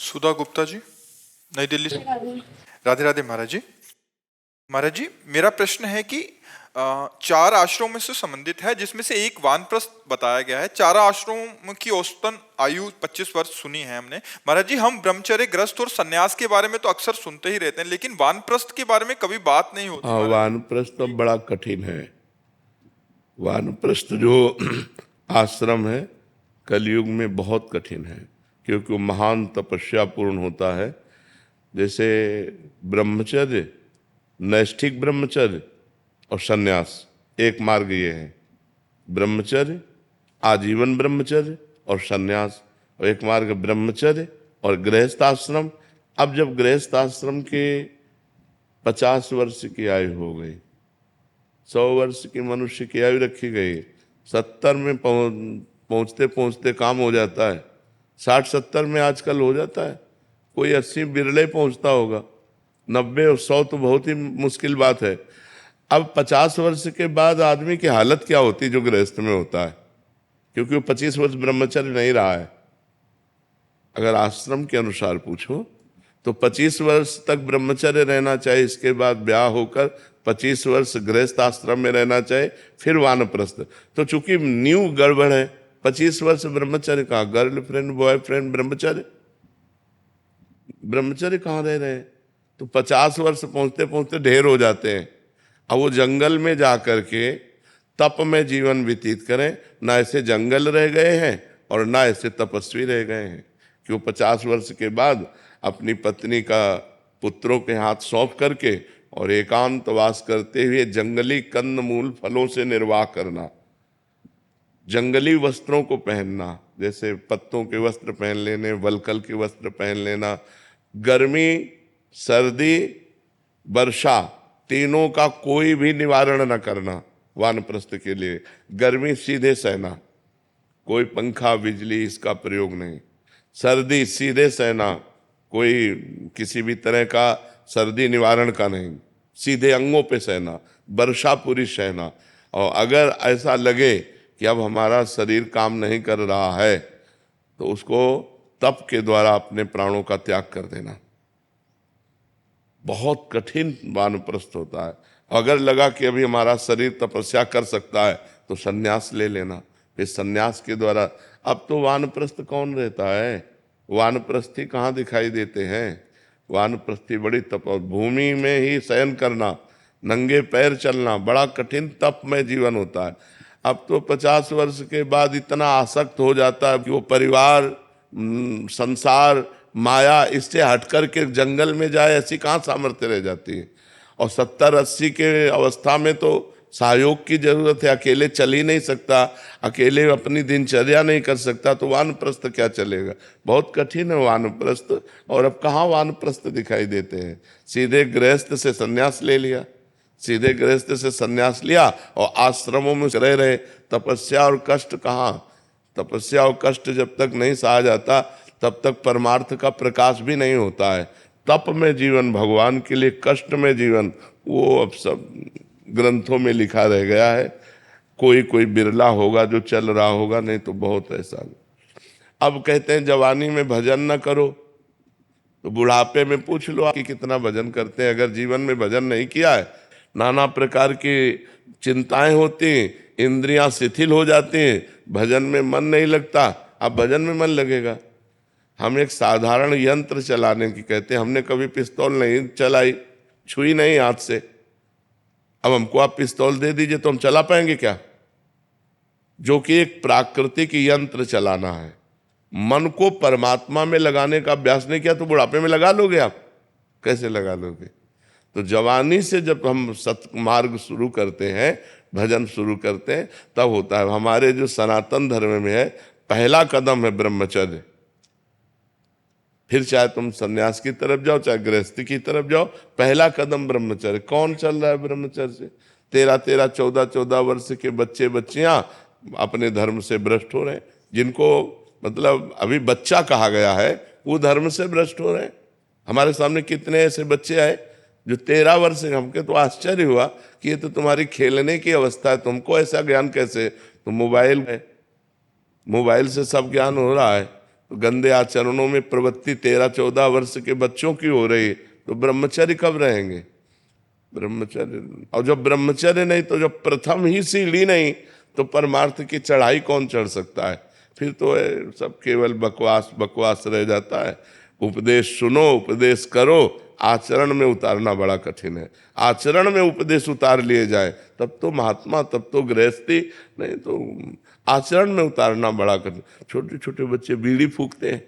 सुधा गुप्ता जी, नई दिल्ली से। राधे राधे महाराज जी। महाराज जी, मेरा प्रश्न है कि चार आश्रमों से संबंधित है, जिसमें से एक वानप्रस्थ बताया गया है। चार आश्रमों की औसतन आयु 25 वर्ष सुनी है हमने। महाराज जी, हम ब्रह्मचर्य, ग्रस्त और सन्यास के बारे में तो अक्सर सुनते ही रहते हैं, लेकिन वानप्रस्थ के बारे में कभी बात नहीं होती। हाँ, वानप्रस्थ तो बड़ा कठिन है। वानप्रस्थ जो आश्रम है कलयुग में बहुत कठिन है, क्योंकि वो महान तपस्या पूर्ण होता है। जैसे ब्रह्मचर्य, नैष्ठिक ब्रह्मचर्य और सन्यास, एक मार्ग ये है। ब्रह्मचर्य, आजीवन ब्रह्मचर्य और सन्यास, और एक मार्ग ब्रह्मचर्य और गृहस्थ आश्रम। अब जब गृहस्थ आश्रम के 50 वर्ष की आयु हो गई, 100 वर्ष की मनुष्य की आयु रखी गई, 70 में पहुंचते पहुंचते काम हो जाता है। 60-70 में आजकल हो जाता है, कोई 80 बिरले पहुंचता होगा, 90 और 100 तो बहुत ही मुश्किल बात है। अब 50 वर्ष के बाद आदमी की हालत क्या होती है जो गृहस्थ में होता है, क्योंकि वो 25 वर्ष ब्रह्मचर्य नहीं रहा है। अगर आश्रम के अनुसार पूछो तो 25 वर्ष तक ब्रह्मचर्य रहना चाहिए, इसके बाद ब्याह होकर 25 वर्ष गृहस्थ आश्रम में रहना चाहिए, फिर वानप्रस्थ। तो चूंकि न्यू गड़बड़ है, 25 वर्ष ब्रह्मचर्य कहाँ, गर्लफ्रेंड बॉयफ्रेंड ब्रह्मचर्य, ब्रह्मचर्य कहाँ रह रहे हैं। तो 50 वर्ष पहुंचते पहुंचते ढेर हो जाते हैं। अब वो जंगल में जा करके तप में जीवन व्यतीत करें, ना ऐसे जंगल रह गए हैं और ना ऐसे तपस्वी रह गए हैं कि वो 50 वर्ष के बाद अपनी पत्नी का पुत्रों के हाथ सौंप करके और एकांतवास करते हुए जंगली कंद मूल फलों से निर्वाह करना, जंगली वस्त्रों को पहनना, जैसे पत्तों के वस्त्र पहन लेने, वलकल के वस्त्र पहन लेना, गर्मी सर्दी वर्षा तीनों का कोई भी निवारण न करना वानप्रस्थ के लिए। गर्मी सीधे सहना, कोई पंखा बिजली इसका प्रयोग नहीं। सर्दी सीधे सहना, कोई किसी भी तरह का सर्दी निवारण का नहीं, सीधे अंगों पे सहना। वर्षा पूरी सहना, और अगर ऐसा लगे कि अब हमारा शरीर काम नहीं कर रहा है तो उसको तप के द्वारा अपने प्राणों का त्याग कर देना। बहुत कठिन वानप्रस्थ होता है। अगर लगा कि अभी हमारा शरीर तपस्या कर सकता है तो सन्यास ले लेना, फिर सन्यास के द्वारा। अब तो वानप्रस्थ कौन रहता है, वानप्रस्थी कहाँ दिखाई देते हैं। वानप्रस्थी बड़ी तप, भूमि में ही शयन करना, नंगे पैर चलना, बड़ा कठिन तप में जीवन होता है। अब तो 50 वर्ष के बाद इतना आसक्त हो जाता है कि वो परिवार, संसार, माया इससे हटकर के जंगल में जाए, ऐसी कहाँ सामर्थ्य रह जाती है। और 70-80 के अवस्था में तो सहयोग की जरूरत है, अकेले चल ही नहीं सकता, अकेले अपनी दिनचर्या नहीं कर सकता, तो वानप्रस्थ क्या चलेगा। बहुत कठिन है वानप्रस्थ। और अब कहाँ वानप्रस्थ दिखाई देते हैं, सीधे गृहस्थ से सन्यास ले लिया, सीधे गृहस्थ से सन्यास लिया और आश्रमों में रह रहे। तपस्या और कष्ट कहाँ, तपस्या और कष्ट जब तक नहीं सहा जाता तब तक परमार्थ का प्रकाश भी नहीं होता है। तप में जीवन, भगवान के लिए कष्ट में जीवन, वो अब सब ग्रंथों में लिखा रह गया है। कोई कोई बिरला होगा जो चल रहा होगा, नहीं तो बहुत ऐसा। अब कहते हैं जवानी में भजन न करो, तो बुढ़ापे में पूछ लो कि कितना भजन करते हैं। अगर जीवन में भजन नहीं किया है, नाना प्रकार की चिंताएं होती, इंद्रियां शिथिल हो जाती हैं, भजन में मन नहीं लगता। अब भजन में मन लगेगा। हम एक साधारण यंत्र चलाने की कहते हैं, हमने कभी पिस्तौल नहीं चलाई, छुई नहीं हाथ से। अब हमको आप पिस्तौल दे दीजिए तो हम चला पाएंगे क्या, जो कि एक प्राकृतिक यंत्र चलाना है। मन को परमात्मा में लगाने का अभ्यास नहीं किया तो बुढ़ापे में लगा लोगे आप, कैसे लगा लोगे। तो जवानी से जब हम सत्मार्ग शुरू करते हैं, भजन शुरू करते हैं, तब होता है। हमारे जो सनातन धर्म में है, पहला कदम है ब्रह्मचर्य। फिर चाहे तुम सन्यास की तरफ जाओ, चाहे गृहस्थी की तरफ जाओ, पहला कदम ब्रह्मचर्य। कौन चल रहा है ब्रह्मचर्य से, 13-13, 14-14 वर्ष के बच्चे बच्चियां अपने धर्म से भ्रष्ट हो रहे हैं। जिनको मतलब अभी बच्चा कहा गया है, वो धर्म से भ्रष्ट हो रहे हैं। हमारे सामने कितने ऐसे बच्चे आए जो 13 वर्ष, हमके तो आश्चर्य हुआ कि ये तो तुम्हारी खेलने की अवस्था है, तुमको ऐसा ज्ञान कैसे। तो मोबाइल है, मोबाइल से सब ज्ञान हो रहा है। तो गंदे आचरणों में प्रवृत्ति 13-14 वर्ष के बच्चों की हो रही, तो ब्रह्मचर्य कब रहेंगे? ब्रह्मचर्य, और जब ब्रह्मचर्य नहीं तो जब प्रथम ही सीढ़ी नहीं तो परमार्थ की चढ़ाई कौन चढ़ सकता है? फिर तो सब केवल बकवास बकवास रह जाता है। उपदेश सुनो, उपदेश करो, आचरण में उतारना बड़ा कठिन है। आचरण में उपदेश उतार लिए जाए तब तो महात्मा, तब तो गृहस्थी, नहीं तो आचरण में उतारना बड़ा कठिन। छोटे छोटे बच्चे बीड़ी फूकते हैं,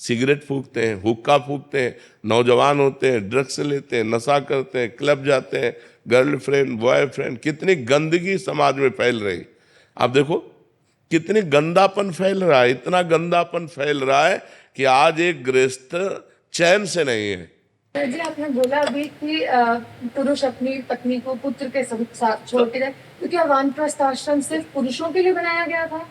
सिगरेट फूकते हैं, हुक्का फूकते हैं, नौजवान होते हैं, ड्रग्स लेते हैं, नशा करते हैं, क्लब जाते हैं, गर्लफ्रेंड बॉयफ्रेंड, कितनी गंदगी समाज में फैल रही। आप देखो कितनी गंदापन फैल रहा है, इतना गंदापन फैल रहा है कि आज एक गृहस्थ चैन से नहीं है। जी आपने बोला अभी कि पुरुष अपनी पत्नी को पुत्र के साथ छोड़ के जाए, तो क्या वानप्रस्थ आश्रम सिर्फ पुरुषों के लिए बनाया गया था?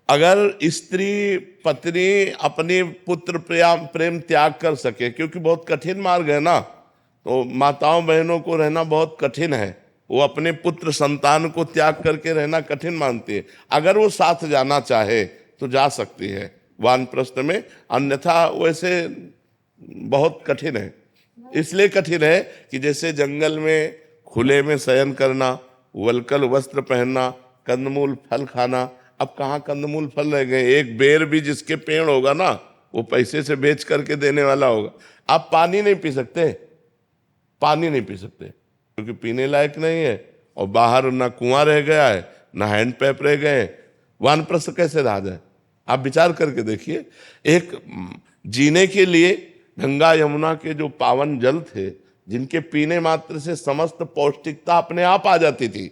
अगर स्त्री पत्नी अपने पुत्र प्रेम त्याग कर सके, क्योंकि बहुत कठिन मार्ग है ना, तो माताओं बहनों को रहना बहुत कठिन है, वो अपने पुत्र संतान को त्याग करके रहना कठिन मानती है। अगर वो साथ जाना चाहे तो जा सकती है वानप्रस्थ में, अन्यथा वैसे बहुत कठिन है। इसलिए कठिन है कि जैसे जंगल में खुले में शयन करना, वल्कल वस्त्र पहनना, कंदमूल फल खाना, अब कहाँ कंदमूल फल रह गए? एक बेर भी जिसके पेड़ होगा ना वो पैसे से बेच करके देने वाला होगा। आप पानी नहीं पी सकते, पानी नहीं पी सकते क्योंकि पीने लायक नहीं है, और बाहर ना कुआं रह गया है ना हैंडपैप रह गए। वानप्रस्थ कैसे रहा जाए? आप विचार करके देखिए। एक जीने के लिए गंगा यमुना के जो पावन जल थे, जिनके पीने मात्र से समस्त पौष्टिकता अपने आप आ जाती थी,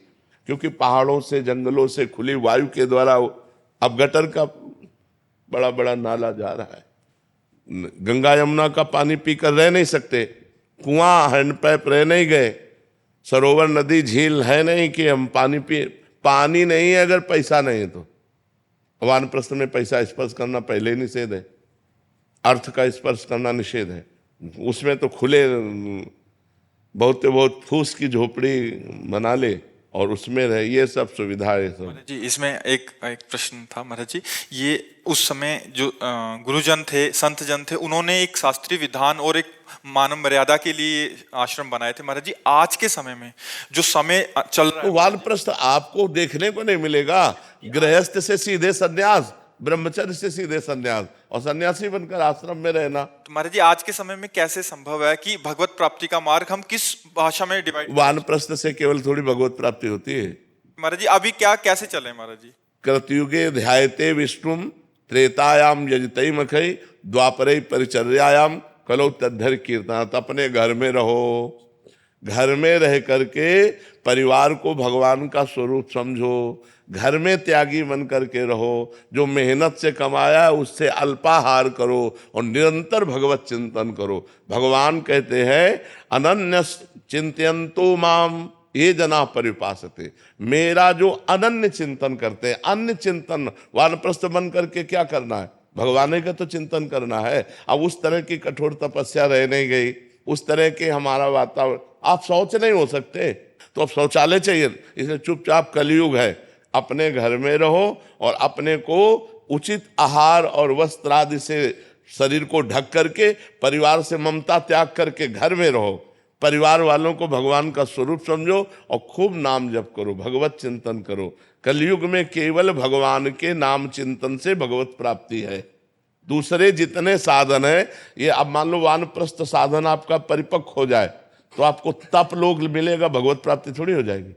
क्योंकि पहाड़ों से जंगलों से खुली वायु के द्वारा अब गटर का बड़ा बड़ा नाला जा रहा है। गंगा यमुना का पानी पीकर रह नहीं सकते, कुआं हैंडपैप रह नहीं गए, सरोवर नदी झील है नहीं कि हम पानी पिए। पानी नहीं है अगर पैसा नहीं है तो। वानप्रस्थ में पैसा स्पर्श करना पहले ही निषेध है, अर्थ का स्पर्श करना निषेध है। उसमें तो खुले बहुत फूस की झोपड़ी बना ले और उसमें रहे, ये सब सुविधाएं सब। महाराज जी इसमें एक प्रश्न था महाराज जी, ये उस समय जो गुरुजन थे, संत जन थे, उन्होंने एक शास्त्रीय विधान और एक मानव मर्यादा के लिए आश्रम बनाए थे। महाराज जी आज के समय में जो समय चल रहा है, तो वानप्रस्थ आपको देखने को नहीं मिलेगा। गृहस्थ से सीधे संन्यास, ब्रह्मचर्य से सीधे संन्यास, और सन्यासी बनकर आश्रम में रहना। तो महाराज जी आज के समय में कैसे संभव है कि भगवत प्राप्ति का मार्ग हम किस भाषा में डिवाइड? वानप्रस्थ से केवल थोड़ी भगवत प्राप्ति होती है महाराज जी। अभी क्या कैसे चले महाराज जी? कृतयुगे ध्यायते विष्णुम, त्रेतायाम यजतई मखई, द्वापरे परिचर्यायाम कलो तद्धर कीर्तन। अपने घर में रहो, घर में रह करके परिवार को भगवान का स्वरूप समझो, घर में त्यागी बन करके रहो, जो मेहनत से कमाया है उससे अल्पाहार करो और निरंतर भगवत चिंतन करो। भगवान कहते हैं अनन्य चिंतयन्तु माम ये जना परिपासते, मेरा जो अनन्य चिंतन करते हैं। अन्य चिंतन वानप्रस्थ बन करके क्या करना है? भगवान का तो चिंतन करना है। अब उस तरह की कठोर तपस्या रह नहीं गई, उस तरह के हमारा वातावरण, आप शौच नहीं हो सकते तो अब शौचालय चाहिए, इसलिए चुपचाप कलयुग है। अपने घर में रहो और अपने को उचित आहार और वस्त्र आदि से शरीर को ढक करके, परिवार से ममता त्याग करके घर में रहो, परिवार वालों को भगवान का स्वरूप समझो और खूब नाम जप करो, भगवत चिंतन करो। कलयुग में केवल भगवान के नाम चिंतन से भगवत प्राप्ति है। दूसरे जितने साधन है, ये अब मान लो वानप्रस्थ साधन आपका परिपक्व हो जाए तो आपको तप लोक मिलेगा, भगवत प्राप्ति थोड़ी हो जाएगी।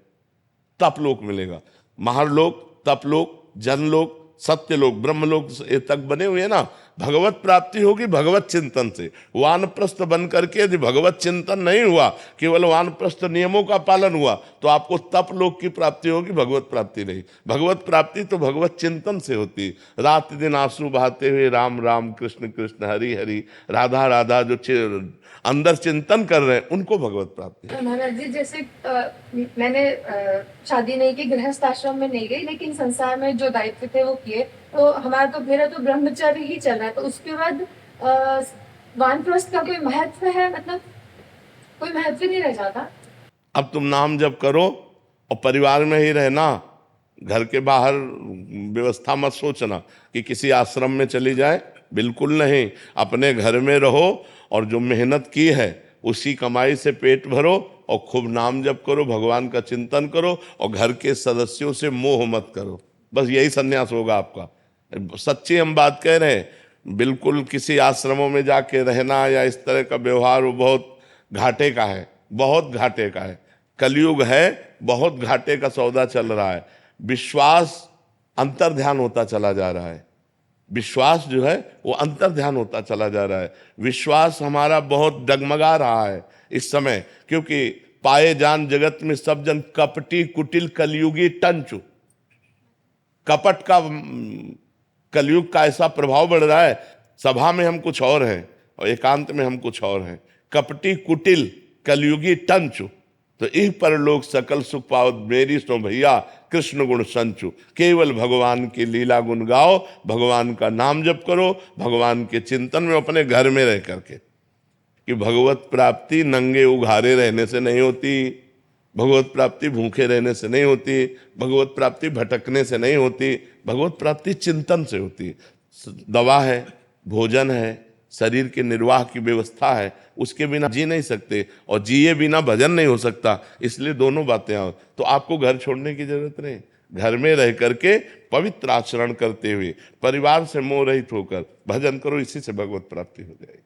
तप लोक मिलेगा, महालोक, तपलोक, जनलोक, सत्यलोक, ब्रह्मलोक ये तक बने हुए हैं ना। भगवत प्राप्ति होगी भगवत चिंतन से। वानप्रस्थ बन करके यदि भगवत चिंतन नहीं हुआ, केवल वानप्रस्थ नियमों का पालन हुआ, तो आपको तप लोक की प्राप्ति होगी, भगवत प्राप्ति नहीं। भगवत प्राप्ति तो भगवत चिंतन से होती। रात दिन आंसू बहाते हुए राम राम कृष्ण कृष्ण हरि हरि राधा राधा जो अंदर चिंतन कर रहे हैं उनको भगवत प्राप्ति। महाराज जी जैसे मैंने शादी नहीं की, गृहस्थ आश्रम में नहीं गई, लेकिन संसार में जो दायित्व थे वो किए, तो हमारा तो मेरा तो ब्रह्मचर्य ही चल रहा है। तो उसके बाद वानप्रस्थ का कोई महत्व है? मतलब कोई महत्व नहीं रह जाता? अब तुम नाम जप करो और परिवार में ही रहना, घर के बाहर व्यवस्था मत सोचना कि किसी आश्रम में चली जाए बिल्कुल नहीं। अपने घर में रहो और जो मेहनत की है उसी कमाई से पेट भरो और खूब नाम जप करो, भगवान का चिंतन करो और घर के सदस्यों से मोह मत करो। बस यही सन्यास होगा आपका। सच्ची हम बात कह रहे हैं। बिल्कुल किसी आश्रमों में जाके रहना या इस तरह का व्यवहार वो बहुत घाटे का है, बहुत घाटे का है। कलयुग है, बहुत घाटे का सौदा चल रहा है। विश्वास अंतर ध्यान होता चला जा रहा है। विश्वास जो है वो अंतर ध्यान होता चला जा रहा है। विश्वास हमारा बहुत डगमगा रहा है इस समय, क्योंकि पाए जान जगत में सब जन कपटी कुटिल कलयुगी टंचु। कपट का कलयुग का ऐसा प्रभाव बढ़ रहा है। सभा में हम कुछ और हैं और एकांत में हम कुछ और हैं। कपटी कुटिल कलयुगी टंचु, तो इह पर लोग सकल सुख पावत मेरी सो भैया कृष्ण गुण संचु। केवल भगवान की लीला गुण गाओ, भगवान का नाम जप करो, भगवान के चिंतन में अपने घर में रह करके। कि भगवत प्राप्ति नंगे उघारे रहने से नहीं होती, भगवत प्राप्ति भूखे रहने से नहीं होती, भगवत प्राप्ति भटकने से नहीं होती, भगवत प्राप्ति चिंतन से होती। दवा है, भोजन है, शरीर के निर्वाह की व्यवस्था है, उसके बिना जी नहीं सकते और जिए बिना भजन नहीं हो सकता। इसलिए दोनों बातें आओ। तो आपको घर छोड़ने की जरूरत नहीं, घर में रह करके पवित्र आचरण करते हुए परिवार से मोह रहित होकर भजन करो, इसी से भगवत प्राप्ति हो जाएगी।